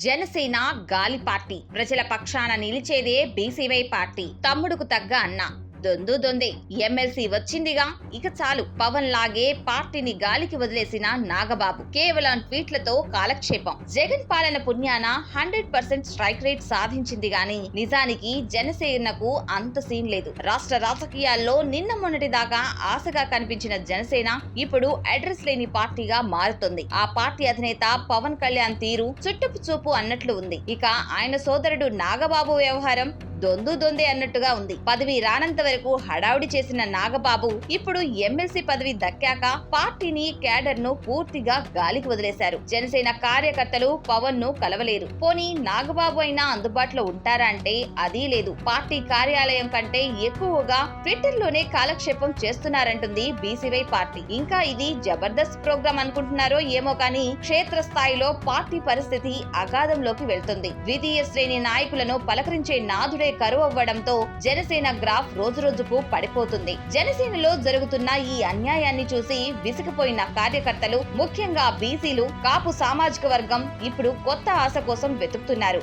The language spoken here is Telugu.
జనసేన గాలి పార్టీ ప్రజల పక్షాన నిలిచేదే బీసీవై పార్టీ. తమ్ముడుకు తగ్గ అన్న దొందు దొందే. ఎమ్మెల్సీ వచ్చిందిగా, ఇక చాలు. పవన్ లాగే పార్టీని గాలికి వదిలేసిన నాగబాబు కేవలం ట్వీట్లతో కాలక్షేపం. జగన్ పాలన పుణ్యాన 100% స్ట్రైక్ రేట్ సాధించింది గాని నిజానికి జనసేనకు అంత సీన్ లేదు. రాష్ట్ర రాజకీయాల్లో నిన్న మొన్నటి దాకా ఆశగా కనిపించిన జనసేన ఇప్పుడు అడ్రస్ లేని పార్టీగా మారుతుంది. ఆ పార్టీ అధినేత పవన్ కళ్యాణ్ తీరు చుట్టపు చూపు అన్నట్లు ఉంది. ఇక ఆయన సోదరుడు నాగబాబు వ్యవహారం దొందు దొందే అన్నట్టుగా ఉంది. పదవి రానంత వరకు హడావుడి చేసిన నాగబాబు ఇప్పుడు ఎమ్మెల్సీ పదవి దక్కాక పార్టీని క్యాడర్ ను పూర్తిగా గాలికి వదిలేశారు. జనసేన కార్యకర్తలు పవన్ ను కలవలేరు. పోనీ నాగబాబు అయినా అందుబాటులో ఉంటారా అంటే అదీ లేదు. పార్టీ కార్యాలయం కంటే ఎక్కువగా ట్విట్టర్ లోనే కాలక్షేపం చేస్తున్నారంటుంది బీసీవై పార్టీ. ఇంకా ఇది జబర్దస్త్ ప్రోగ్రాం అనుకుంటున్నారో ఏమో కానీ క్షేత్ర స్థాయిలో పార్టీ పరిస్థితి అగాధంలోకి వెళ్తుంది. ద్వితీయ శ్రేణి నాయకులను పలకరించే నాదుడే కరువవ్వడంతో జనసేన గ్రాఫ్ రోజు రోజుకు పడిపోతుంది. జనసేనలో జరుగుతున్న ఈ అన్యాయాన్ని చూసి విసిగిపోయిన కార్యకర్తలు, ముఖ్యంగా బీసీలు, కాపు సామాజిక వర్గం ఇప్పుడు కొత్త ఆశ కోసం వెతుకుతున్నారు.